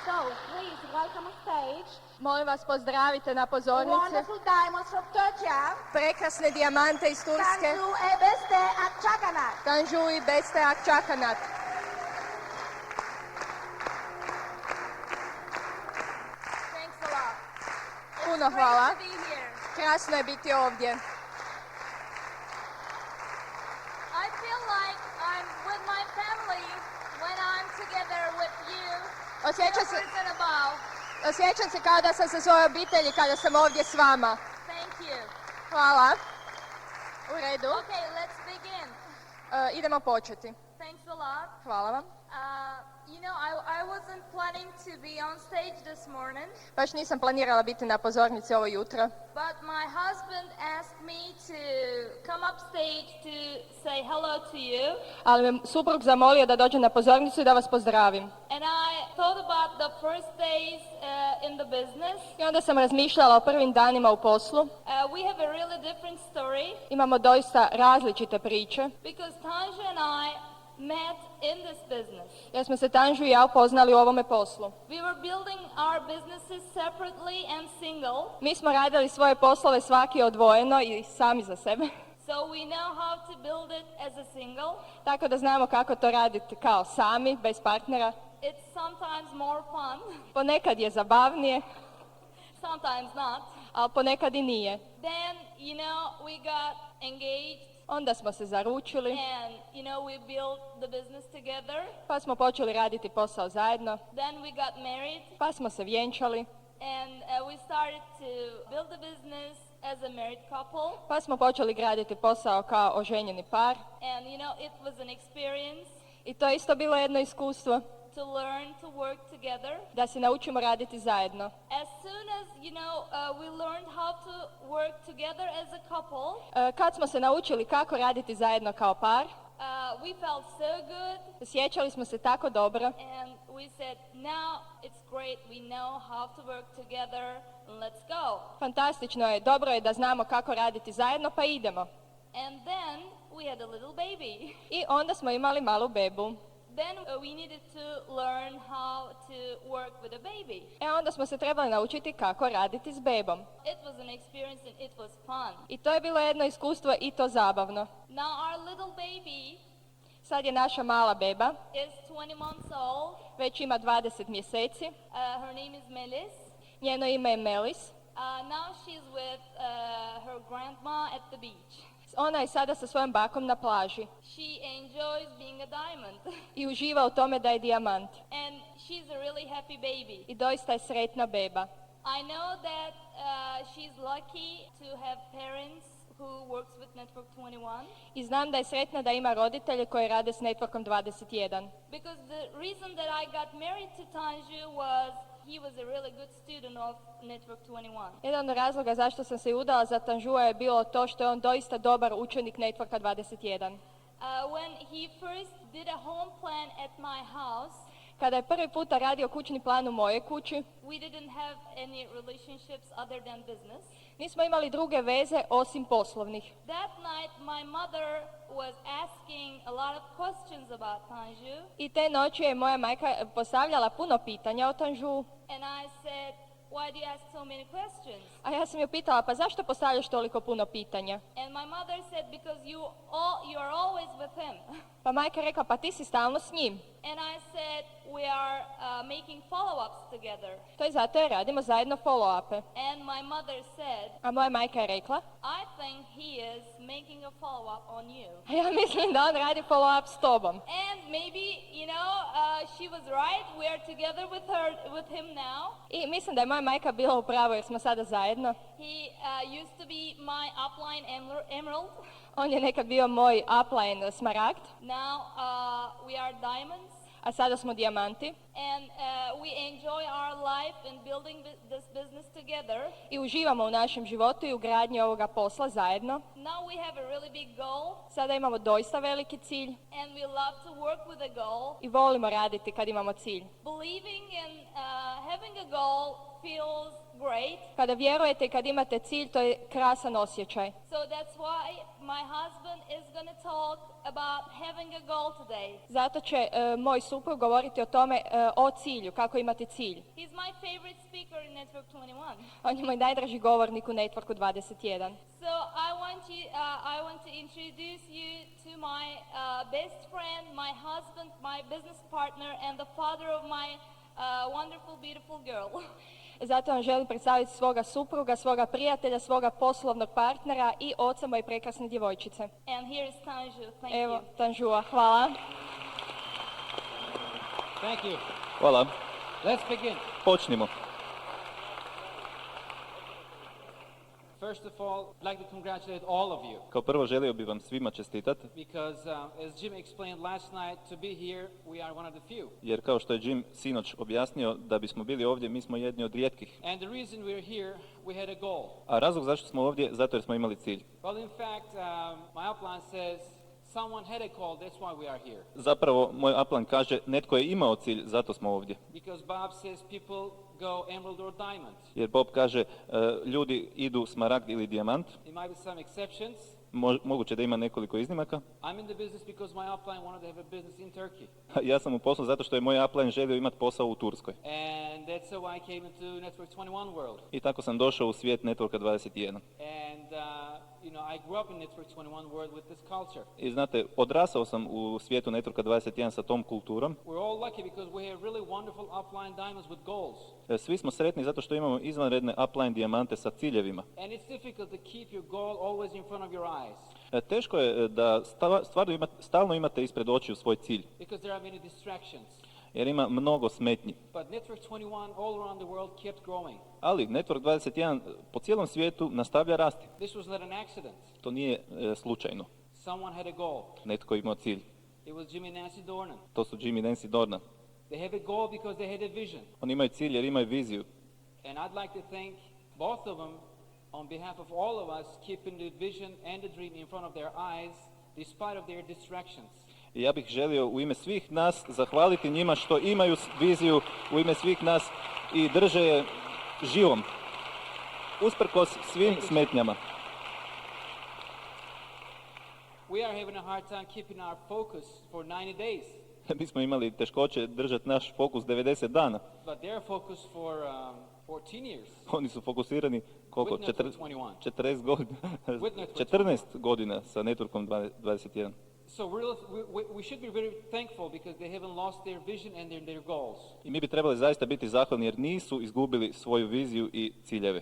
So, please welcome on stage Molim vas, pozdravite na pozornici wonderful diamonds from Turkey. prekrasne dijamante iz Turske, Tanju e Beste Akçakanat. Tanju i Beste Akçakanat. Thanks a lot. Puno Great hvala. to be here. Krasno je biti ovdje. I feel like I'm with my family when I'm together with you. Osjećam se, Silvers and above. osjećam se kao da sam sa svojoj obitelji kada sam ovdje s vama. Thank you. Hvala. U redu. Okay, let's begin. Idemo početi. Thanks a lot. Hvala vam. I wasn't planning to be on stage this morning, Baš nisam planirala biti na pozornici ovo jutro, but my husband asked me to come up stage to say hello to you. ali me suprug zamolio da dođem na pozornicu i da vas pozdravim. And I thought about the first days in the business. I onda sam razmišljala o prvim danima u poslu. We have a really different story Imamo doista različite priče, because Tanja and I met in this business. jer smo se Tanžu i ja upoznali u ovome poslu. We were building our businesses separately and single, Mi smo radili svoje poslove svaki odvojeno i sami za sebe, so we know how to build it as a single. tako da znamo kako to raditi kao sami, bez partnera. It's sometimes more fun, Ponekad je zabavnije, sometimes not. ali ponekad i nije. Then, we got engaged Onda smo se zaručili, and, we built the business together. pa smo počeli raditi posao zajedno, Then we got married pa smo se vjenčali, and we started to build the business as a married couple. pa smo počeli graditi posao kao oženjeni par. And, it was an experience I to je isto bilo jedno iskustvo, to learn to work together. da se naučimo raditi zajedno. As soon as, we learned how to work together as a couple, Kad smo se naučili kako raditi zajedno kao par, we felt so good, osjećali smo se tako dobro and we said, now it's great, we know how to work together, let's go. fantastično je, dobro je da znamo kako raditi zajedno, pa idemo. And then we had a little baby. I onda smo imali malu bebu. Then we needed to learn how to work with a baby. Onda smo se trebali naučiti kako raditi s bebom. It was an experience and it was fun. I to je bilo jedno iskustvo i to zabavno. Now our little baby Sad je naša mala beba, is 20 months old. već ima 20 mjeseci. Her name is Melis. Njeno ime je Melis. Now she's with her grandma at the beach. Ona je sada sa svojom bakom na plaži She enjoys being a diamond. i uživa u tome da je dijamant. And she's a really happy baby. I doista je sretna beba. I know that she's lucky to have parents who works with Network 21. I znam da je sretna da ima roditelje koji rade s Networkom 21. Because the reason that I got married to Tanju was he was a really good student of Network 21. Jedan od razloga zašto sam se udala za Tanžua je bilo to što je on doista dobar učenik Networka 21. When he first did a home plan at my house, Kada je prvi puta radio kućni plan u mojoj kući, we didn't have any relationships other than business. nismo imali druge veze osim poslovnih. That night my mother was asking a lot of questions about Tanju, I te noći je moja majka postavljala puno pitanja o Tanžu, and I said, why do you ask so many questions? a ja sam ju pitala, pa zašto postavljaš toliko puno pitanja? And my mother said, because you are always with him. Pa majka je rekla, pa ti si stalno s njim. And I said, we are making follow-ups together. To je zato jer radimo zajedno follow-upe. And my mother said, A moja majka je rekla, I think he is making a follow-up on you. a ja mislim da on radi follow-up s tobom. And maybe, she was right. We are together with him now. I mislim da je moja majka bila u pravu jer smo sada zajedno. He used to be my upline emerald. On je nekad bio moj upline smaragd, Now we are diamonds. a sada smo dijamanti. And we enjoy our life in building this business together. I uživamo u našem životu i u gradnji ovoga posla zajedno. Now we have a really big goal. Sada imamo doista veliki cilj And we love to work with a goal. i volimo raditi kad imamo cilj. Believing in having having a goal feels great. Kada vjerujete i kad imate cilj, to je krasan osjećaj. So that's why my husband is going to talk about having a goal today. Zato će moj suprug govoriti o tome, o cilju, kako imati cilj. He's my favorite speaker in Network 21. On je moj najdraži govornik u Networku 21. So I want to introduce you to my best friend, my husband, my business partner, and the father of my wonderful, beautiful girl. Zato vam želim predstaviti svoga supruga, svoga prijatelja, svoga poslovnog partnera i oca moje prekrasne djevojčice. And here is Tanju. Thank Evo, you. Tanžua, hvala. Thank you. Hvala. Let's begin. Počnimo. First of all, I'd like to congratulate all of you Kao prvo želio bih vam svima čestitati, because as Jim explained last night, to be here, we are one of the few. jer kao što je Jim sinoć objasnio, da bismo bili ovdje, mi smo jedni od rijetkih. And the reason we're here, we had a goal. A razlog zašto smo ovdje, zato jer smo imali cilj. Well, in fact, my upline says someone had a goal, that's why we are here. Zapravo, moj upline kaže, netko je imao cilj, zato smo ovdje. Because Bob says people go emerald or diamond. Jer Bob kaže, ljudi idu smaragd ili dijamant, There might be some exceptions. moguće da ima nekoliko iznimaka. I'm in the business because my upline wanted to have a business in Turkey. Ja sam u poslu zato što je moj upline želio imati posao u Turskoj. And that's how I came into Network 21 world. I tako sam došao u svijet Networka 21. And, I grew up in Network 21 world with this culture. I znate, odrasao sam u svijetu Networka 21 sa tom kulturom. We're all lucky because we have really wonderful upline diamonds with goals. Svi smo sretni zato što imamo izvanredne upline dijamante sa ciljevima. And it's difficult to keep your goal always in front of your eyes Teško je da stalno imate ispred očiju svoj cilj, because there are many distractions. jer ima mnogo smetnji. But Network 21 all around the world kept growing. Ali Network 21 po cijelom svijetu nastavlja rasti. This was not an accident. To nije slučajno. Someone had a goal. Netko je imao cilj. It was Jim and Nancy Dornan. To su Jim i Nancy Dornan. They have a goal because they had a vision. Oni imaju cilj jer imaju viziju. And I'd like to thank both of them on behalf of all of us keeping the vision and the dream in front of their eyes despite of their distractions. I ja bih želio u ime svih nas zahvaliti njima što imaju viziju, u ime svih nas, i drže je živom. Usprkos svim smetnjama. We are having a hard time keeping our focus for 90 days. Mi smo imali teškoće držati naš fokus 90 dana. But their focus for 14 years. Oni su fokusirani koliko? With Network 21. 40 godina. With Network 14 godina sa Networkom 21. So we should be very thankful because they haven't lost their vision and their goals. I mi bi trebali zaista biti zahvalni jer nisu izgubili svoju viziju i ciljeve.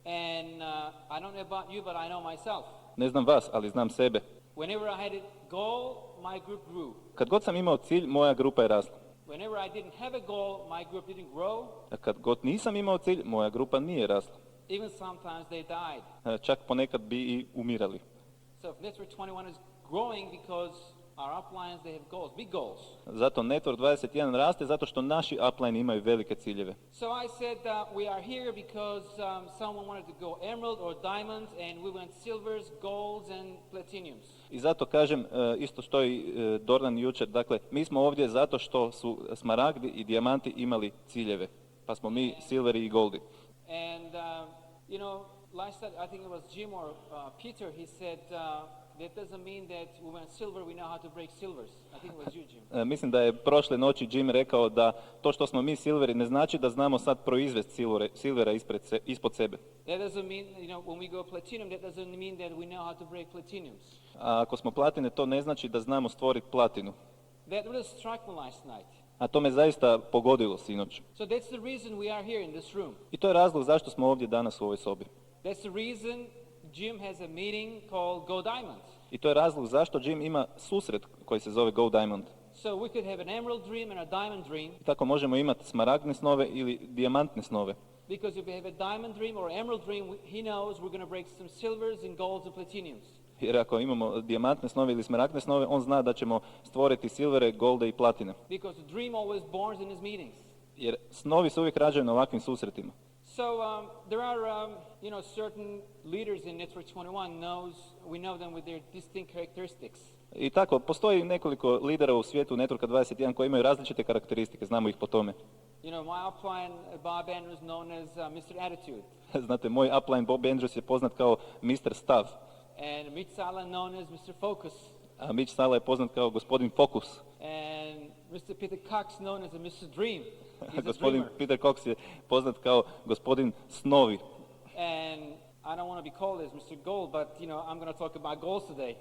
And I don't know about you, but I know myself. Ne znam vas, ali znam sebe. Whenever I had a goal, my group grew. Kad god sam imao cilj, moja grupa je rasla. Whenever I didn't have a goal, my group didn't grow. A kad god nisam imao cilj, moja grupa nije rasla. Even sometimes they died. Čak ponekad bi i umirali. So if Network 21 is growing because our uplines, they have goals, big goals. Zato Network 21 raste zato što naši upline imaju velike ciljeve. So I said we are here because someone wanted to go emerald or diamond and we went silvers, golds and platinums. I zato kažem, isto što i Dornan jučer, dakle, mi smo ovdje zato što su smaragdi i dijamanti imali ciljeve, pa smo mi silveri i goldi. And, last time, I think it was Jim or Peter, he said, that doesn't mean that we went silver, we know how to break silvers. I think it was you, Jim. Mislim da je prošle noći Jim rekao da to što smo mi silveri ne znači da znamo sad proizvesti silvera ispod sebe. That doesn't mean, when we go platinum, that doesn't mean that we know how to break platinums. A ako smo platine, to ne znači da znamo stvoriti platinu. That really struck me last night. A to me zaista pogodilo sinoć. So that's the reason we are here in this room. I to je razlog zašto smo ovdje danas u ovoj sobi. That's the reason Jim has a meeting called Go Diamond. I to je razlog zašto Jim ima susret koji se zove Go Diamond. So we could have an emerald dream and a diamond dream. I tako možemo imati smaragdne snove ili dijamantne snove. Because if we have a diamond dream or emerald dream, he knows we're going to break some silvers and golds and platinums. Jer ako imamo dijamantne snove ili smaragdne snove, on zna da ćemo stvoriti silvere, golde i platine. Because the dream always borns in his meetings. Jer snovi se uvijek rađaju na ovakvim susretima. So there are, certain leaders in Network 21 we know them with their distinct characteristics. I tako, postoji nekoliko lidera u svijetu Networka 21 koji imaju različite karakteristike, znamo ih po tome. You know, my upline, Bob Andrews, known as Mr. Attitude. Znate, moj upline Bob Andrews je poznat kao Mr. Stav, And Mitch Sala known as Mr. Focus. a Mitch Sala je poznat kao gospodin Fokus. And Mr. Peter Cox known as a Mr. Dream. He's a Gospodin dreamer. Peter Cox je poznat kao gospodin Snovi. And I don't want to be called as Mr. Gold, but you know, I'm going to talk about goals today.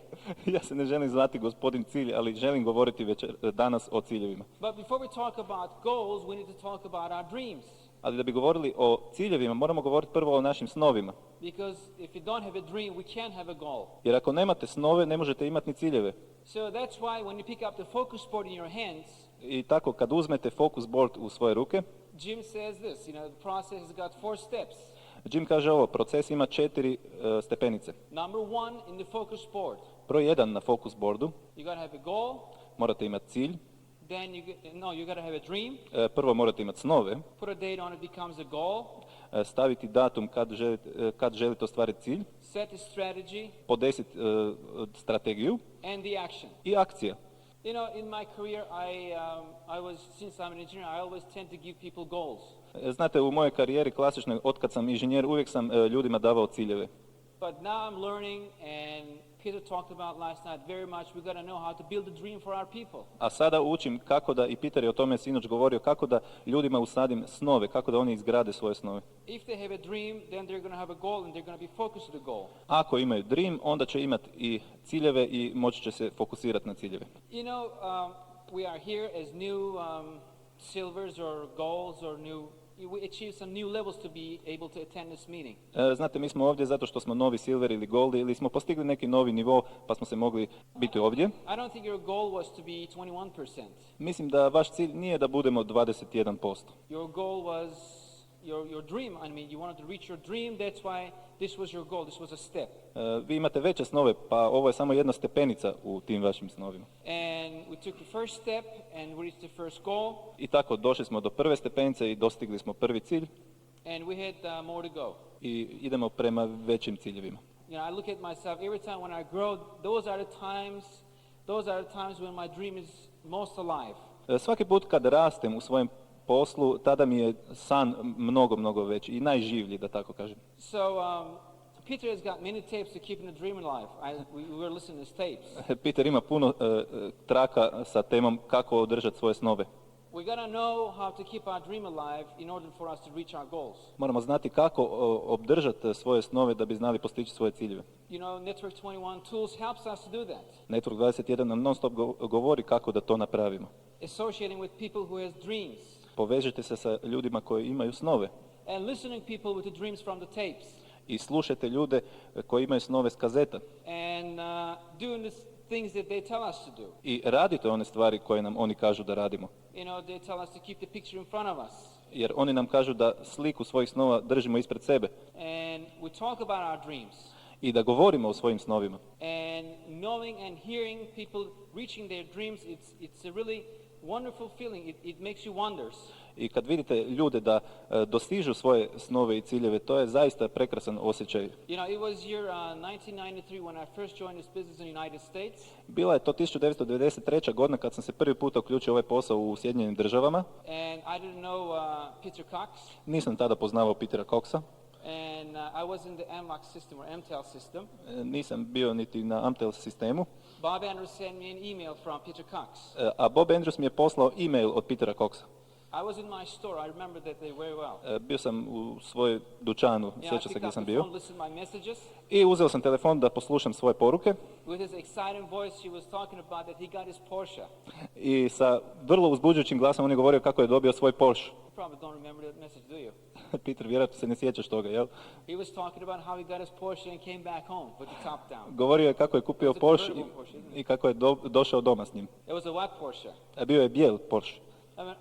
Ja se ne želim zvati gospodin Cilj, ali želim govoriti danas o ciljevima. But before we talk about goals, we need to talk about our dreams. Ali da bi govorili o ciljevima, moramo govoriti prvo o našim snovima. Because if you don't have a dream, we can't have a goal. Jer ako nemate snove, ne možete imati ni ciljeve. So that's why when you pick up the focus board in your hands, I tako kad uzmete focus board u svoje ruke, Jim says this, you know, the process has got 4 steps. Jim kaže ovo, proces ima 4 stepenice. Number 1 in the focus board, Broj 1 na focus boardu, you got to have a goal, morate imati cilj, then you got to have a dream, prvo morate imati snove, put a date on it, becomes a goal, staviti datum kad želite ostvariti cilj, set a strategy, podesiti strategiju and the action. i akcija. You know, in my career, I was, since I'm an engineer, I always tend to give people goals. Znate, u mojoj karijeri klasičnoj, otkad sam inženjer, uvijek sam ljudima davao ciljeve. But now I'm learning, and Peter talked about last night very much, we got to know how to build a dream for our people. A sada učim kako da, i Peter je o tome sinoć govorio, kako da ljudima usadim snove, kako da oni izgrade svoje snove. If they have a dream, then they're going to have a goal, and they're going to be focused to the goal. Ako imaju dream, onda će imati i ciljeve i moći će se fokusirati na ciljeve. You know, we are here as new silvers or golds or new, we achieve some new levels to be able to attend this meeting. Znate, mi smo ovdje zato što smo novi silver ili gold ili smo postigli neki novi nivo pa smo se mogli biti ovdje. I don't think your goal was to be 21%. Mislim da vaš cilj nije da budemo 21%. Your goal was your dream. I mean, you wanted to reach your dream. That's why this was your goal. This was a step. Vi imate veće snove, pa ovo je samo jedna stepenica u tim vašim snovima. And we took the first step and we reached the first goal. I tako došli smo do prve stepenice i dostigli smo prvi cilj And we had more to go. i idemo prema većim ciljevima. You know, I look at myself every time when I grow. Those are the times when my dream is most alive. Svaki put kad rastem u svojem poslu, tada mi je san mnogo veći i najživlji, da tako kažem. So Peter has got many tapes to keeping the dream alive. We were listening to his tapes. Peter ima puno traka sa temom kako održati svoje snove. We got to know how to keep our dream alive in order for us to reach our goals. Moramo znati kako obdržati svoje snove da bi znali postići svoje ciljeve. You know, Network 21 Tools helps us to do that. Network 21 nam non stop govori kako da to napravimo. Associating with people who has dreams Povežite se sa ljudima koji imaju snove and listening people with the dreams from the tapes i slušajte ljude koji imaju snove s kazeta and doing the things that they tell us to do. i radite one stvari koje nam oni kažu da radimo. You know, they tell us to keep the picture in front of us. Jer oni nam kažu da sliku svojih snova držimo ispred sebe And we talk about our dreams. i da govorimo o svojim snovima. And knowing and hearing people reaching their dreams, it's a really wonderful feeling. It makes you wonders. I kad vidite ljude da dostižu svoje snove i ciljeve, to je zaista prekrasan osjećaj. You know, it was year 1993 when I first joined this business in the United States. Bila je to 1993. godina kad sam se prvi puta uključio u ovaj posao u Sjedinjenim državama. And I didn't know Peter Cox. Nisam tada poznavao Petera Coxa. And I was in the AMLOC system or MTEL system. Nisam bio niti na Amtel sistemu. Bob Andrews sent me an email from Peter Cox. A Bob Andrews mi je poslao e-mail od Petera Coxa. I was in my store. I remember that day very well. Bio sam u svoj dućanu, Yeah, I sjećam se picked gdje up sam the bio. phone, listened to my messages. I uzeo sam telefon da poslušam svoje poruke. With his exciting voice, he was talking about that he got his Porsche. I sa vrlo uzbuđujućim glasom on je govorio kako je dobio svoj Porsche. You probably don't remember that message, do you? Peter, vjerojatno se ne sjećaš toga, jel? He was talking about how he got his Porsche and came back home with the top down. Govorio je kako je kupio It's a Porsche convertible Porsche, isn't it? i kako je došao doma s njim. It was a white Porsche. Bio je bijel Porsche. I mean,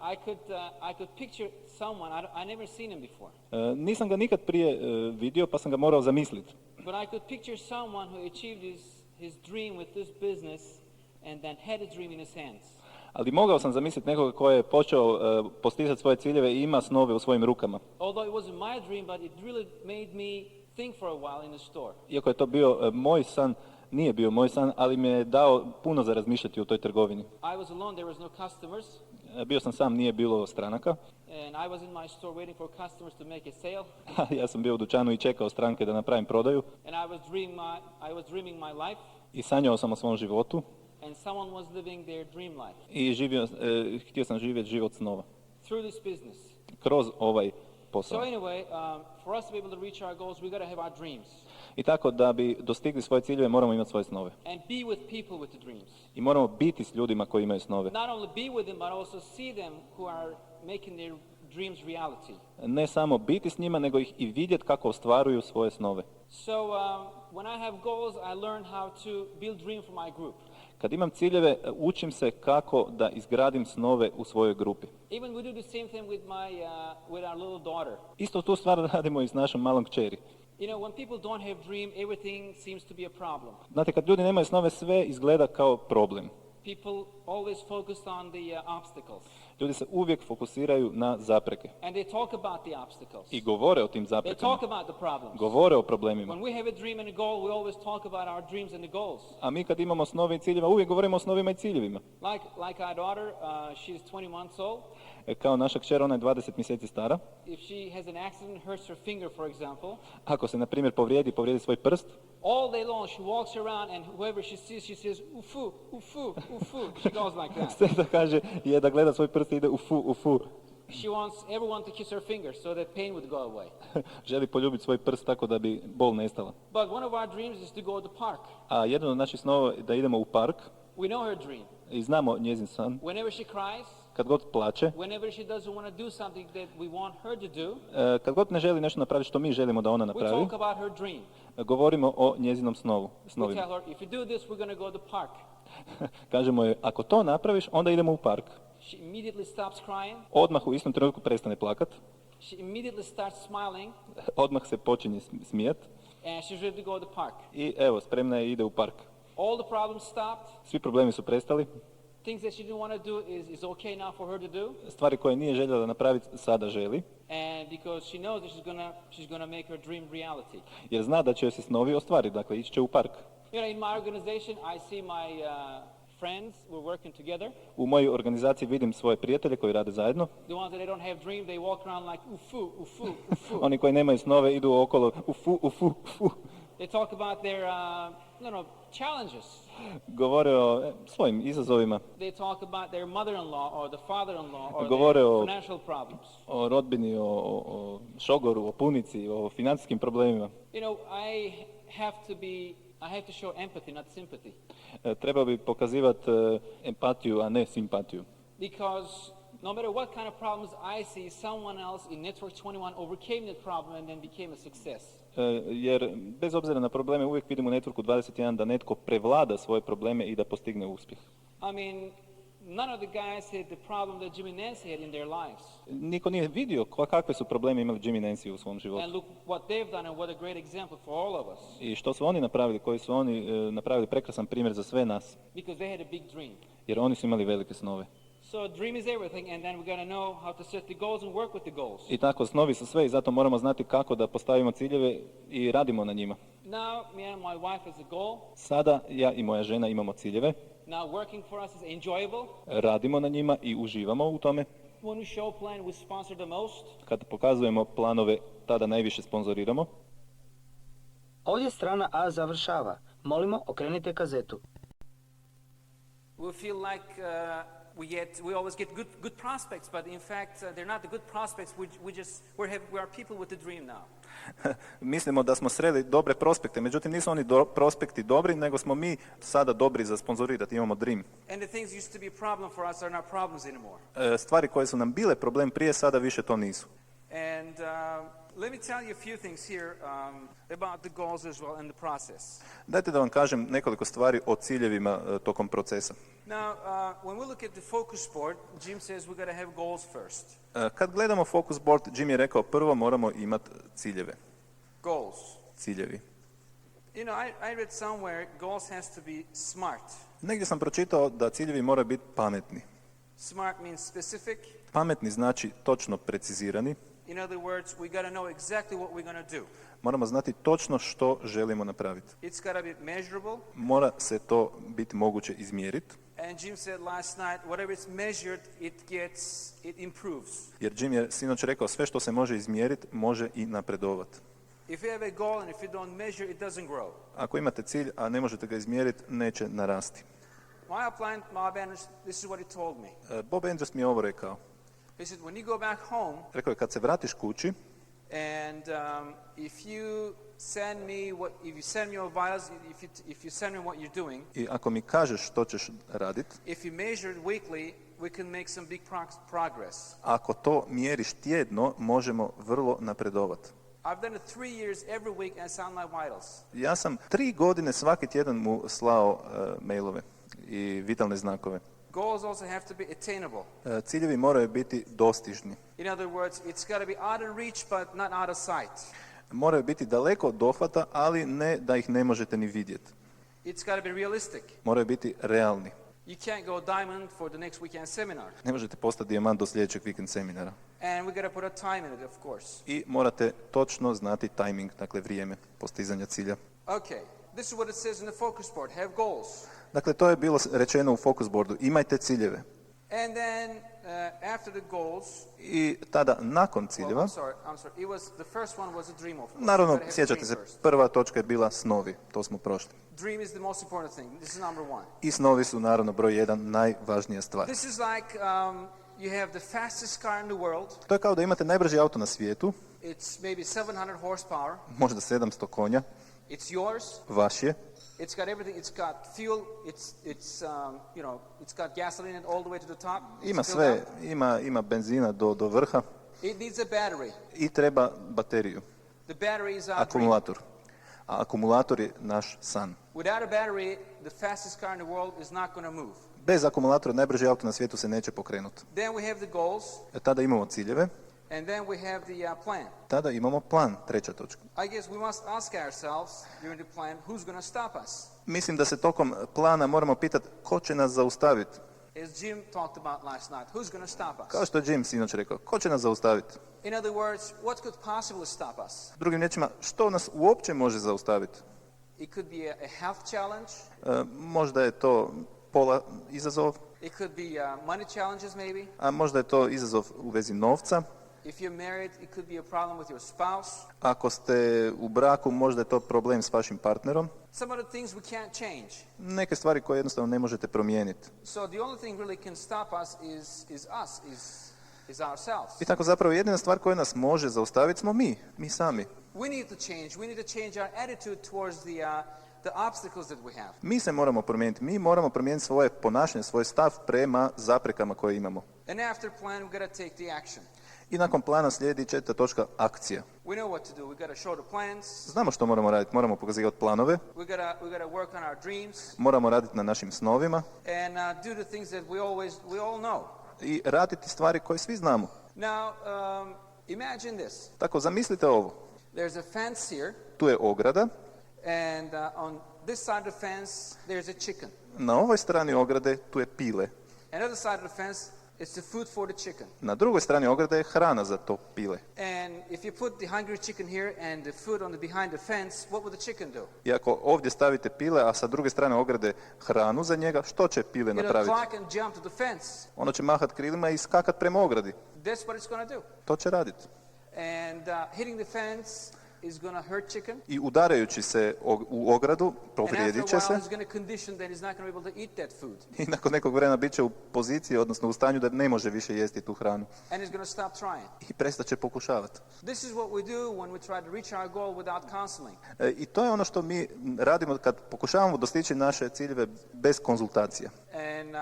I could picture someone, I never seen him before, Nisam ga nikad prije vidio, pa sam ga morao zamisliti. but I could picture someone who achieved his dream with this business and then had a dream in his hands. Ali mogao sam zamisliti nekoga koji je počeo postizati svoje ciljeve i ima snove u svojim rukama. Although it wasn't my dream, but it really made me think for a while in the store. Iako je to bio moj san, nije bio moj san, ali mi je dao puno za razmišljati u toj trgovini. I was alone, there was no customers, Bio sam sam, nije bilo stranaka. And I was in my store waiting for customers to make a sale. Ja sam bio u dućanu i čekao stranke da napravim prodaju. And I was dreaming my life. I sanjao sam o svom životu. And someone was living their dream life. I htio sam živjeti život snova. Through this business. Kroz ovaj So posao. anyway, for us to be able to reach our goals, we got to have our dreams. I tako da bi dostigli svoje ciljeve moramo imati svoje snove. And be with people with the dreams. I moramo biti s ljudima koji imaju snove. Not only be with them, but also see them who are making their dreams reality. Ne samo biti s njima, nego ih i vidjeti kako ostvaruju svoje snove. So when I have goals, I learn how to build dream for my group. Kad imam ciljeve, učim se kako da izgradim snove u svojoj grupi. Even we do the same thing with our little daughter. Isto tu stvar radimo i s našom malom kćeri. You know, when people don't have dream, everything seems to be a problem. Znate, kad ljudi nemaju snove, sve izgleda kao problem. People always focus on the obstacles. Ljudi se uvijek fokusiraju na zapreke. And they talk about the obstacles. I govore o tim They zaprekama. talk about the problems. Govore o problemima. When we have a dream and a goal, we always talk about our dreams and the goals. A mi kad imamo snove i ciljeva, uvijek govorimo o snovima i ciljevima. Like our daughter, she's 20 months old. Kao naša kćer, ona je 20 mjeseci stara. If she has an accident, hurts her finger, for example, Ako se, na primjer, povrijedi svoj prst, all day long she walks around and whoever she sees, she says, ufu, ufu, ufu. She goes like that. sve da kaže je da gleda svoj prst i ide ufu. She wants everyone to kiss her finger so that pain would go away. Želi poljubiti svoj prst tako da bi bol nestala. But one of our dreams is to go to the park. A jedan od naših snova je da idemo u park We know her dream. i znamo njezin san. Whenever she cries, Kad god plače, whenever she doesn't want to do something that we want her to do, kad god ne želi nešto napraviti što mi želimo da ona we napravi, talk about her dream. govorimo o njezinom We snovima. tell her, if you do this, we're going to go to the park. Kažemo joj, ako to napraviš, onda idemo u park. She immediately stops crying. Odmah u istom trenutku prestane plakat, She immediately starts smiling, odmah se počinje smijat and she's ready to go to the park. i evo, spremna je i ide u park. All the problems stopped. Svi problemi su prestali, Things that she didn't want to do is okay now for her to do. stvari koje nije željela napraviti, sada želi, And because she knows that she's gonna make her dream reality. jer zna da će joj se snovi ostvariti, dakle ići će u park. You know, in my organization, I see my friends, we're working together. U mojoj organizaciji vidim svoje prijatelje koji rade zajedno. The ones that they don't have dream, they walk around like ufu, ufu, ufu. Oni koji nemaju snove idu okolo ufu. They talk about their, challenges. Govore o svojim izazovima, They talk about their mother-in-law or the father-in-law or Govore their o- financial problems. o rodbini, o šogoru, o punici, o financijskim problemima. You know, I have to show empathy, not sympathy. Trebao bi pokazivati empatiju, a ne simpatiju. Because no matter what kind of problems I see, someone else in Network 21 overcame that problem and then became a success. Jer bez obzira na probleme uvijek vidimo u Networku 21 da netko prevlada svoje probleme i da postigne uspjeh. I mean, none of the guys had the problem that Jim and Nancy had in their lives. Niko nije vidio kakve su probleme imali Jim i Nancy u svom And životu. look what they've done and what a great example for all of us. I što su oni napravili, koji su oni napravili prekrasan primjer za sve nas. Because they had a big dream. Jer oni su imali velike snove. So dream is everything, and then we got to know how to set the goals and work with the goals. I tako, snovi su sve i zato moramo znati kako da postavimo ciljeve i radimo na njima. Now, me and my wife has a goal. Sada ja i moja žena imamo ciljeve, Now, working for us is enjoyable. radimo na njima i uživamo u tome. When we show plan, we sponsor the most. Kad pokazujemo planove, tada najviše sponzoriramo. Ovdje strana A završava. Molimo, okrenite kazetu. We feel like we always get good prospects, but in fact, they're not the good prospects. We are people with a dream now. Mislimo da smo sreli dobre prospekte, međutim nisu oni prospekti dobri, nego smo mi sada dobri za sponzorirati, imamo dream. And the things used to be a problem for us are not problems anymore. Stvari koje su nam bile problem prije, sada više to nisu. And let me tell you a few things here about the goals as well and the process. Dajte da vam kažem nekoliko stvari o ciljevima tokom procesa. Now, when we look at the focus board, Jim says we got to have goals first. Kad gledamo focus board, Jim je rekao prvo moramo imati ciljeve. Goals. Ciljevi. You know, I read somewhere goals has to be smart. Negdje sam pročitao da ciljevi moraju biti pametni. Smart means specific. Pametni znači točno precizirani. In other words, we got to know exactly what we're going to do. Moramo znati točno što želimo napraviti. It's got to be measurable. Mora se to biti moguće izmjeriti. And Jim said last night, whatever it's measured, it improves. Jer Jim je sinoć rekao, sve što se može izmjeriti, može i napredovati. If you have a goal and if you don't measure, it doesn't grow. Ako imate cilj, a ne možete ga izmjeriti, neće narasti. My upline, Bob Andrews, this is what he told me. Bob Andrews mi je ovo rekao. He said, when you go back home, Rekao je, kad se vratiš kući, and if you send me your vitals, if you send me what you're doing, i ako mi kažeš što ćeš raditi, if you measure it weekly, we can make some big progress. ako to mjeriš tjedno, možemo vrlo napredovati. I've done it 3 years every week and sound my vitals. Ja sam 3 godine svaki tjedan mu slao mailove i vitalne znakove. Goals also have to be attainable. Ciljevi moraju biti dostižni. In other words, it's got to be out of reach, but not out of sight. Moraju biti daleko od dohvata, ali ne da ih ne možete ni vidjeti. It's got to be realistic. Moraju biti realni. You can't go diamond for the next weekend seminar. Ne možete postati dijamant do sljedećeg vikend seminara. And we got to put a time in it, of course. I morate točno znati timing, dakle vrijeme postizanja cilja. Okay, this is what it says in the focus board. Have goals. Dakle, to je bilo rečeno u focus boardu. Imajte ciljeve. And then after the goals, I tada, nakon ciljeva, I'm sorry. The first one was a dream, of course. naravno, You gotta have a sjećate se, dream first. prva točka je bila snovi. To smo prošli. Dream is the most important thing. This is number one. I snovi su, naravno, broj 1, najvažnija stvar. This is like you have the fastest car in the world. To je kao da imate najbrži auto na svijetu, It's maybe 700 horsepower. možda 700 konja, It's yours. vaš je. It's got everything. It's got fuel. It's got gasoline all the way to the top. It's Ima filled sve, up. ima benzina do vrha It needs a battery. i treba bateriju, The battery is our dream. akumulator. A akumulator je naš san. Without a battery, the fastest car in the world is not going to move. Bez akumulatora najbrži auto na svijetu se neće pokrenuti. Then we have the goals, Tada imamo ciljeve, and then we have the plan. tada imamo plan, treća točka. I guess we must ask ourselves during the plan, who's going to stop us? Mislim da se tokom plana moramo pitati ko će nas zaustaviti. As Jim talked about last night, who's going to stop us? Kao što je Jim sinoć rekao, ko će nas zaustaviti? In other words, what could possibly stop us? Drugim riječima, što nas uopće može zaustaviti? It could be a health challenge. Možda je to pola izazov, It could be money challenges maybe. a možda je to izazov u vezi novca. If you're married, it could be a problem with your spouse. Ako ste u braku, možda je to problem s vašim partnerom. Some of the things we can't change. Neke stvari koje jednostavno ne možete promijeniti. So the only thing really can stop us is us, is ourselves. I tako zapravo jedina stvar koja nas može zaustaviti smo mi sami. We need to change. We need to change our attitude towards the obstacles that we have. Mi se moramo promijeniti. Mi moramo promijeniti svoje ponašanje, svoj stav prema zaprekama koje imamo. And after plan, we got to take the action. I nakon plana slijedi četvrta točka, akcija. We know what to do. We got to show the plans. Znamo što moramo raditi. Moramo pokazivati planove, We got to work on our dreams moramo raditi na našim snovima and do the things that we all know. i raditi stvari koje svi znamo. Now, imagine this. Tako, zamislite ovo. There's a fence here, Tu je ograda, and on this side of the fence, there's a chicken. na ovoj strani ograde tu je pile. Another side of the fence is the food for the chicken. Na drugoj strani ograde je hrana za to pile. And if you put the hungry chicken here and the food behind the fence, what would the chicken do? I ako ovdje stavite pile, a sa druge strane ograde hranu za njega, što će pile It'll napraviti? clock and jump to the fence. Ono će mahat krilima i skakat prema ogradi. That's what it's going to do. To će raditi. And hitting the fence is going to hurt chicken. I udarajući se u ogradu, And after povrijedit a će while, se he's going to condition that he's not going to be able to eat that food. i nakon nekog vremena bit će u poziciji, odnosno u stanju da ne može više jesti tu hranu. And he's going to stop trying. I prestat će pokušavati. This is what we do when we try to reach our goal without counseling. I to je ono što mi radimo kad pokušavamo dostići naše ciljeve bez konzultacija. And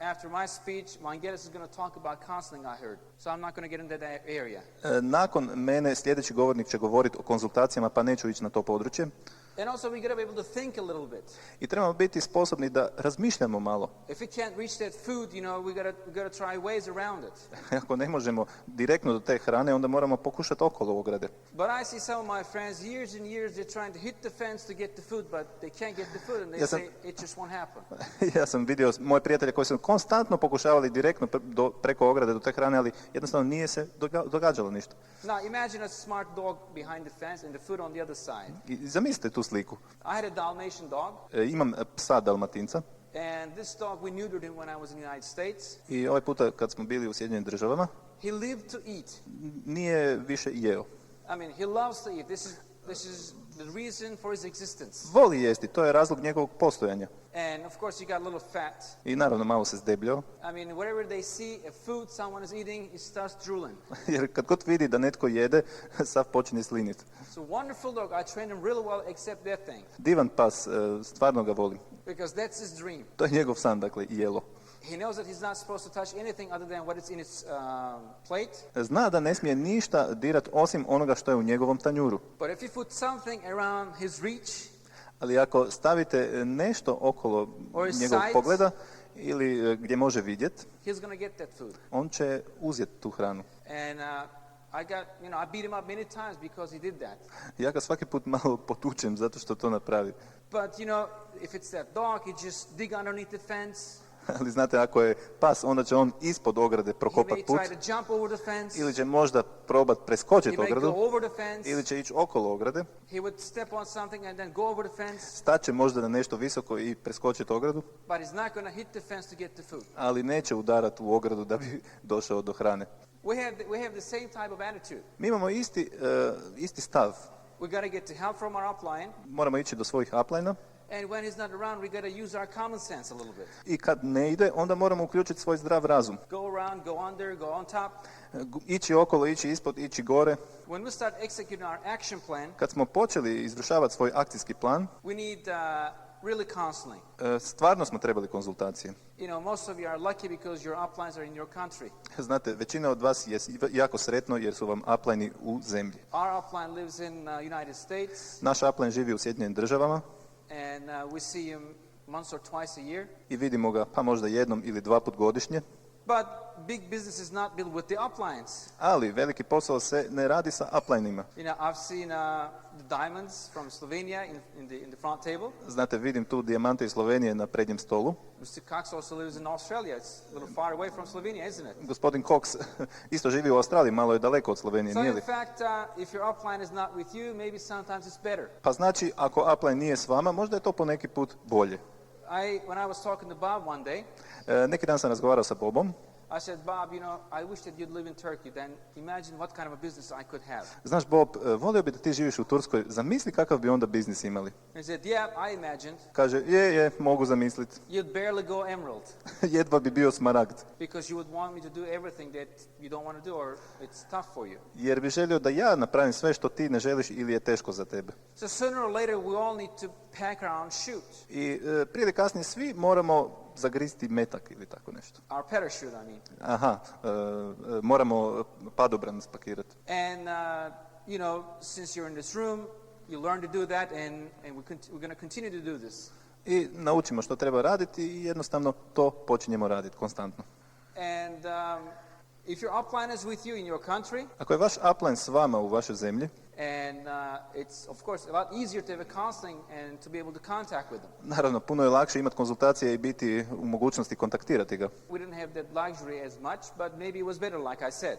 after my speech, Mangelis is going to talk about counseling, I heard. So I'm not going to get into that area. Nakon mene sljedeći govornik će govoriti o konzultacijama, pa neću ići na to područje. And also we got to be able to think a little bit. I trebamo biti sposobni da razmišljamo malo. If we can't reach that food, we got to try ways around it. Ako ne možemo direktno do te hrane, onda moramo pokušati okolo ograde. But I see some of my friends years and years they're trying to hit the fence to get the food, but they can't get the food and they say it just won't happen. Ja sam vidio moje prijatelje koji su konstantno pokušavali direktno preko ograde do te hrane, ali jednostavno nije se događalo ništa. Now imagine a smart dog behind the fence and the food on the other side. I zamislite tu sliku. I had a Dalmatian dog. Imam psa Dalmatinca. And this dog, we neutered him when I was in the United States. I ovaj puta kad smo bili u Sjedinjenim Državama, He lived to eat. nije više jeo. I mean, he loves to eat. This is the reason for his existence. Voli jesti, to je razlog njegovog postojanja. And of course, he got a little fat. I naravno malo se zdebljao, I mean, wherever they see a food someone is eating, he starts drooling. jer kad god vidi da netko jede, sav počinje sliniti. So wonderful dog. I trained him really well, except that thing, Divan pas, stvarno ga volim. because that's his dream. To je njegov san, dakle, jelo. He knows that he's not supposed to touch anything other than what is in his plate. Zna da ne smije ništa dirat osim onoga što je u njegovom tanjuru. But if you put something around his reach, Ali ako stavite nešto okolo Or his njegovog sides. pogleda ili gdje može vidjet, he's going to get that food. on će uzeti tu hranu. And I beat him up many times because he did that. Ja ga svaki put malo potučem zato što to napravi. But if it's that dog, he just dig underneath the fence. Ali znate, ako je pas, onda će on ispod ograde He prokopat may put, try to jump over the fence. ili će možda probat He preskočiti may go ogradu, over the fence. ili će ići okolo ograde, He would step on something and then go over the fence. staće možda na nešto visoko i preskočiti ogradu, But he's not going to hit the fence to get the food. ali neće udarati u ogradu da bi došao do hrane. We have the same type of attitude. Mi imamo isti stav. We got to get the help from our upline. Moramo ići do svojih uplina And when he's not around, we got to use our common sense a little bit. i kad ne ide, onda moramo uključiti svoj zdrav razum. Go around, go under, go on top. Ići okolo, ići ispod, ići gore. When we start executing our action plan, Kad smo počeli izvršavati svoj akcijski plan, we need really counseling. stvarno smo trebali konzultacije. Most of you are lucky because your uplines are in your country. Znate, većina od vas je jako sretno jer su vam uplini u zemlji. Our upline lives in United States, Naš upline živi u Sjedinjenim Državama and we see him once or twice a year. i vidimo ga pa možda jednom ili dva put godišnje. But big business is not built with the uplines. Ali veliki posao se ne radi sa uplinima. I've seen the diamonds from Slovenia in the front table. Znate, vidim tu dijamante iz Slovenije na prednjem stolu. Mr. Cox also lives in Australia. It's a little far away from Slovenia, isn't it? Gospodin Cox isto živi u Australiji, malo je daleko od Slovenije, So nije in li? fact, if your upline is not with you, maybe sometimes it's better. Pa znači, ako upline nije s vama, možda je to po neki put bolje. When I was talking to Bob one day, Neki dan sam razgovarao sa Bobom. I said, Bob, I wish that you'd live in Turkey. Then imagine what kind of a business I could have. Znaš, Bob, volio bi da ti živiš u Turskoj, zamisli kakav bi onda biznis imali. He said, yeah, I imagined. Kaže, je, mogu zamisliti. You'd barely go emerald Jedva bi bio smaragd. because you would want me to do everything that you don't want to do or it's tough for you. Jer bi želio da ja napravim sve što ti ne želiš ili je teško za tebe. So sooner or later, we all need to pack our own chute, I prije ili kasnije svi moramo zagristi metak ili tako nešto. our parachute, I mean. Aha, moramo padobran spakirati. And, since you're in this room, you learn to do that, and we're going to continue to do this. I naučimo što treba raditi i jednostavno to počinjemo raditi konstantno. And if your upline is with you in your country, Ako je vaš upline s vama u vašoj zemlji, and it's, of course, a lot easier to have a counseling and to be able to contact with them. naravno, puno je lakše imati konzultacije i biti u mogućnosti kontaktirati ga. We didn't have that luxury as much, but maybe it was better, like I said.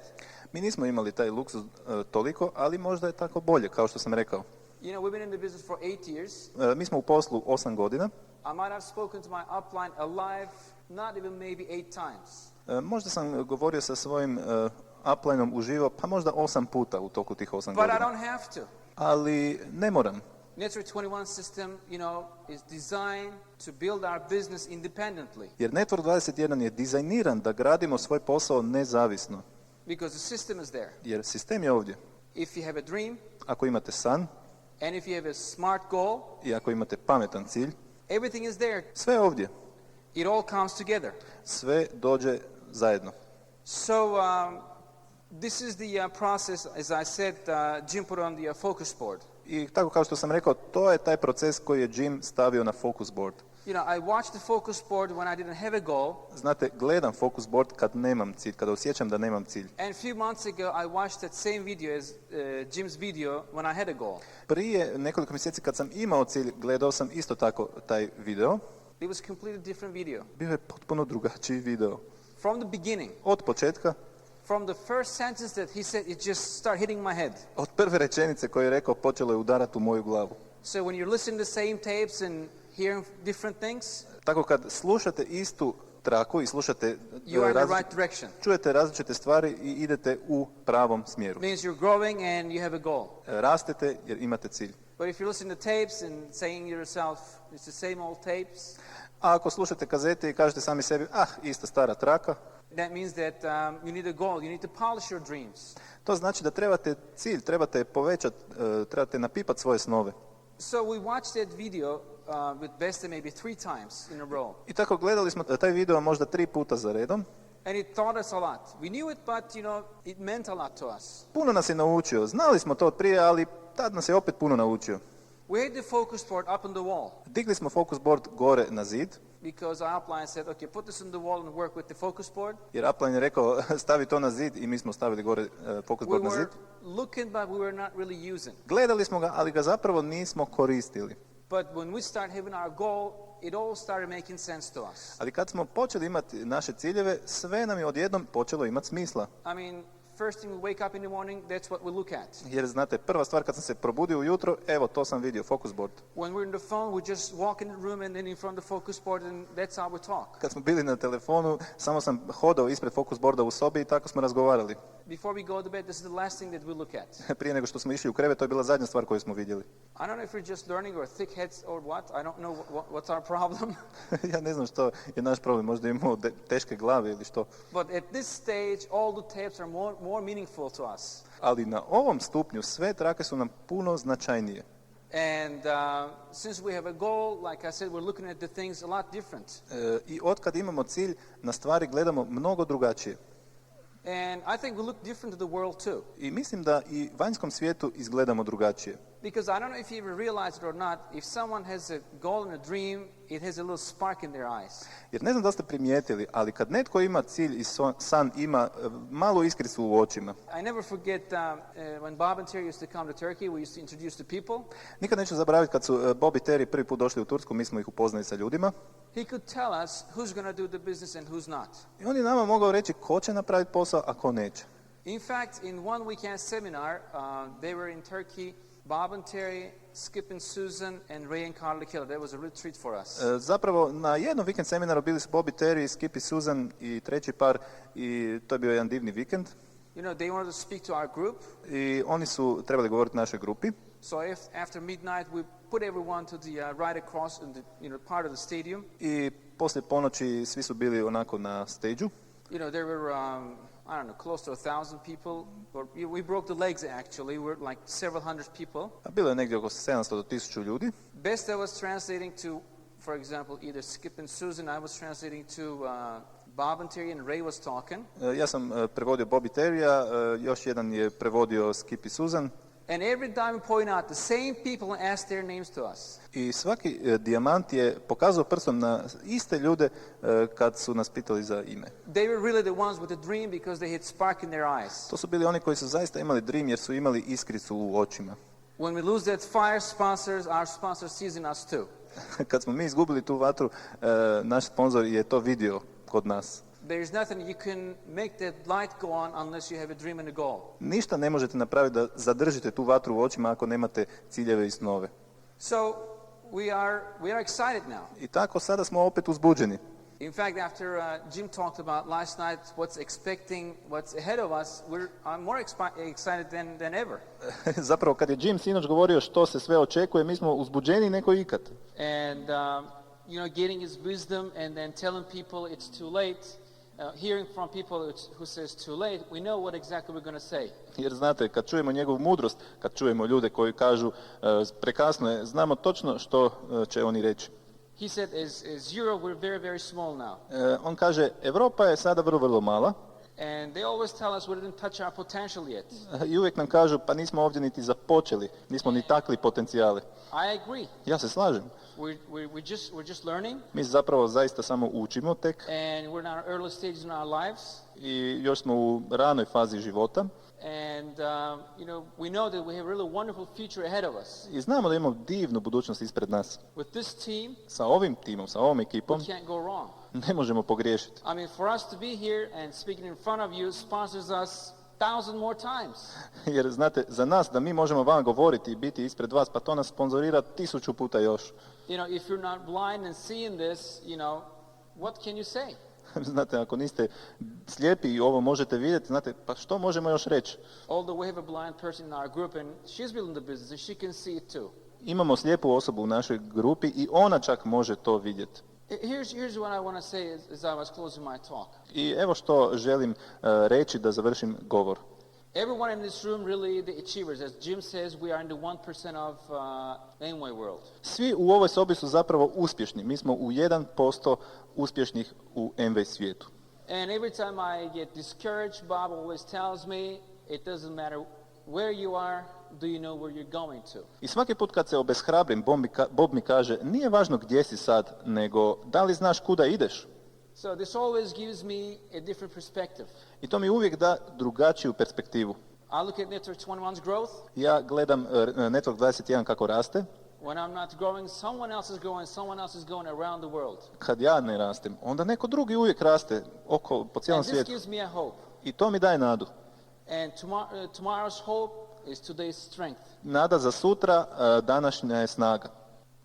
Mi nismo imali taj luksuz toliko, ali možda je tako bolje, kao što sam rekao. We've been in the business for 8 years. Mi smo u poslu 8 godina. I might have spoken to my upline alive, not even maybe 8 times. Možda sam govorio sa svojim uplineom uživo, pa možda 8 puta u toku tih 8 But I godina. don't have to. Ali ne moram. Network 21 system, is designed to build our business independently Jer Network 21 je dizajniran da gradimo svoj posao nezavisno. because the system is there. Jer sistem je ovdje. If you have a dream Ako imate san and if you have a smart goal, i ako imate pametan cilj, everything is there. sve je ovdje. It all comes together. Sve dođe zajedno. So this is the process, as I said, Jim put on the focus board. I tako kao što sam rekao, to je taj proces koji je Jim stavio na focus board. You know, I watched the focus board when I didn't have a goal. Znate, gledam focus board kad nemam cilj, kada osjećam da nemam cilj. And a few months ago, I watched that same video as Jim's video when I had a goal. Prije nekoliko mjeseci kad sam imao cilj, gledao sam isto tako taj video. It was a completely different video. Bio je potpuno drugačiji video. From the beginning, Od početka, from the first sentence that he said, it just started hitting my head. od prve rečenice koju je rekao, počelo je udarati u moju glavu. So when you're listening to the same tapes and hearing different things, Tako kad slušate istu traku i slušate you are in the right direction. čujete različite stvari i idete u pravom smjeru. It means you're growing and you have a goal. Rastete jer imate cilj. But if you're listening to tapes and saying to yourself, it's the same old tapes, A ako slušate kazete i kažete sami sebi, ista stara traka, that means that you need a goal. You need to polish your dreams. to znači da trebate cilj, trebate povećati, trebate napipati svoje snove. So we watched that video with Besta maybe 3 times in a row. I tako gledali smo taj video možda 3 puta za redom. And it taught us a lot. We knew it, but it meant a lot to us. Puno nas je naučio. Znali smo to od prije, ali tad nas je opet puno naučio. We had the focus board up on the wall Digli smo focus board gore na zid, because our upline said, okay, put this on the wall and work with the focus board. jer upline je rekao stavi to na zid i mi smo stavili gore focus We board na zid. were looking, but we were not really using. Gledali smo ga, ali ga zapravo nismo koristili. But when we start having our goal, it all started making sense to us. Ali kad smo počeli imati naše ciljeve, sve nam je odjednom počelo imati smisla. I mean, first thing we wake up in the morning, that's what we look at. Jer znate, prva stvar kad sam se probudio ujutro, evo to sam vidio, focus board. When we're in the phone, we just walk in the room and then in front of the focus board and that's how we talk. Kad smo bili na telefonu, samo sam hodao ispred focus boarda u sobi i tako smo razgovarali. Before we go to bed, this is the last thing that we look at. Prije nego što smo išli u krevet, to je bila zadnja stvar koju smo vidjeli. I don't know if we're just learning or thick heads or what. I don't know what's our problem. Ja ne znam što je naš problem, možda imamo teške glave ili što. But at this stage, all the tapes are more meaningful to us. Ali na ovom stupnju sve trake su nam puno značajnije. And since we have a goal, like I said, we're looking at the things a lot different. I otkad imamo cilj, na stvari gledamo mnogo drugačije. And I think we look different to the world too. I mislim da i vanjskom svijetu izgledamo drugačije. Because I don't know if you ever realize it or not, if someone has a goal and a dream, it has a little spark in their eyes. Jer ne znam da ste primijetili, ali kad netko ima cilj i san ima malu iskricu u očima. I never forget when Bob and Terry used to come to Turkey, we used to introduce the people. Nikad neću zaboraviti kad su Bob i Terry prvi put došli u Tursku, mi smo ih upoznali sa ljudima. He could tell us who's going to do the business and who's not. I on je nama mogao reći ko će napraviti posao, a ko neće. In fact, in one weekend seminar, they were in Turkey, Bob and Terry, Skip and Susan, and Ray and Carly Keller. That was a real treat for us. Zapravo, na jednom vikend seminaru bili su Bob i Terry, Skip i Susan i treći par i to je bio jedan divni vikend. You know, they wanted to speak to our group. I oni su trebali govoriti našoj grupi. So after midnight, we put everyone to the right across in the part of the stadium. I poslije ponoći svi su bili onako na stage-u. You know, there were, I don't know, close to 1,000 people. We broke the legs, actually. We were like several hundred people. A bilo je negdje oko 700 do 1000 ljudi. Besta was translating to, for example, either Skip and Susan. I was translating to Bob and Terry, and Ray was talking. Ja sam prevodio Bob i Terrya, još jedan je prevodio Skip i Susan. And every time we point out the same people and ask their names to us. I svaki dijamant je pokazao prstom na iste ljude kad su nas pitali za ime. They were really the ones with the dream because they had spark in their eyes. To su bili oni koji su zaista imali dream jer su imali iskricu u očima. When we lose that fire, our sponsor sees in us too. Kad smo mi izgubili tu vatru, naš sponzor je to vidio kod nas. There is nothing you can make that light go on unless you have a dream and a goal. Ništa ne možete napraviti da zadržite tu vatru u očima ako nemate ciljeve i snove. So we are excited now. I tako sada smo opet uzbuđeni. In fact, after Jim talked about last night what's ahead of us, I'm more excited than ever. Zapravo kad je Jim sinoć govorio što se sve očekuje, mi smo uzbuđeni nego ikad. And getting his wisdom and then telling people it's too late. Hearing from people who says too late, we know what exactly we're going to say. Jer znate, kad čujemo njegovu mudrost, kad čujemo ljude koji kažu prekasno je, znamo točno što će oni reći. He said, as Europe, we're very, very small now. On kaže, Europa je sada vrlo, vrlo mala. And they always tell us we didn't touch our potential yet. I uvijek nam kažu pa nismo ovdje niti započeli, nismo ni takli potencijale. I agree. Ja se slažem. We're just learning, Mi zapravo zaista samo učimo tek and we're in our early stages in our lives. i još smo u ranoj fazi života. And we know that we have a really wonderful future ahead of us. I znamo da imamo divnu budućnost ispred nas. With this team, Sa ovim timom, sa ovom ekipom we can't go wrong. ne možemo pogriješiti. I mean, for us to be here and speaking in front of you sponsors us 1,000 more times. Jer znate, za nas da mi možemo vam govoriti i biti ispred vas, pa to nas sponzorira 1000 puta još. If you're not blind and seeing this, what can you say? Znate, ako niste slijepi i ovo možete vidjeti, znate, pa što možemo još reći? Although we have a blind person in our group and she's building the business and she can see it too. Imamo slijepu osobu u našoj grupi i ona čak može to vidjeti. Here's what I want to say as I was closing my talk. I evo što želim reći da završim govor. Everyone in this room really the achievers. As Jim says, we are in the 1% of Amway world. Svi u ovoj sobi su zapravo uspješni. Mi smo u 1% uspješnih u Amway svijetu. And every time I get discouraged, Bob always tells me, it doesn't matter where you are, do you know where you're going to? I svaki put kad se obeshrabrim, Bob mi kaže, nije važno gdje si sad, nego da li znaš kuda ideš. So this always gives me a different perspective. I to mi uvijek da drugačiju perspektivu. I look at Network 21's growth. Ja gledam Network 21 kako raste. When I'm not growing, someone else is growing, someone else is going around the world. Kad ja ne rastem, onda neko drugi uvijek raste po cijelom And this svijetu. gives me a hope. I to mi daje nadu. And tomorrow's hope is today's strength. Nada za sutra, današnja je snaga.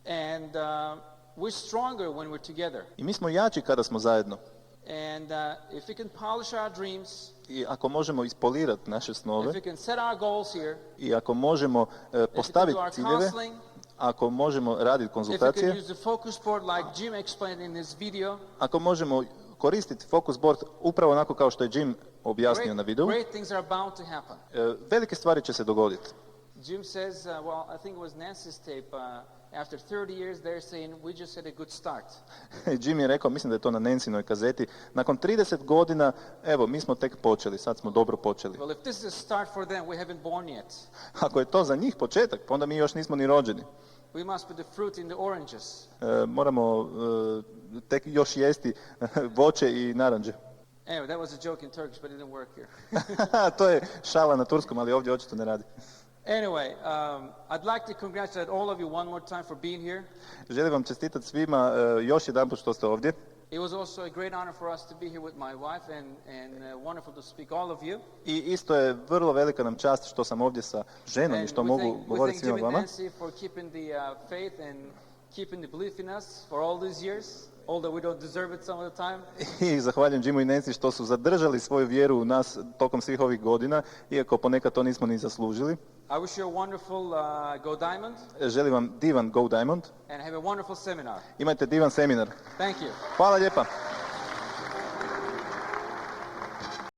And we're stronger when we're together. I mi smo jači kada smo zajedno. And if we can polish our dreams, I ako možemo ispolirati naše if snove, we can set our goals here, i ako možemo if we can postaviti do our ciljeve, counseling, ako možemo raditi if we can konzultacije, use the focus board like Jim explained in his video, ako možemo koristiti focus board upravo onako kao što je Jim objasnio na videu, great things are bound to happen. velike stvari će se dogoditi. Jim says, I think it was Nancy's tape, after 30 years they're saying we just had a good start. Jim je rekao, mislim da je to na Nancinoj kazeti, nakon 30 godina, evo, mi smo tek počeli, sad smo dobro počeli. Well, if this is a start for them, we haven't born yet. Ako je to za njih početak, pa onda mi još nismo ni rođeni. We must put the fruit in the oranges. Moramo tek još jesti voće i naranđe. Anyway, that was a joke in Turkish, but it didn't work here. To je šala na turskom, ali ovdje očito ne radi. Anyway, I'd like to congratulate all of you one more time for being here. Želim vam čestitati svima još jedanput što ste ovdje. It was also a great honor for us to be here with my wife and wonderful to speak all of you. I isto je vrlo velika nam čast što sam ovdje sa ženom i što mogu govoriti svima Jim and vama. Nancy for keeping the faith and keeping the belief in us for all these years, although we don't deserve it some of the time. I zahvaljujem Jimu i Nancy što su zadržali svoju vjeru u nas tokom svih ovih godina, iako ponekad to nismo ni zaslužili. I wish you a wonderful Go Diamond Želim vam divan Go Diamond. and have a wonderful seminar. Imajte divan seminar. Thank you. Hvala lijepa.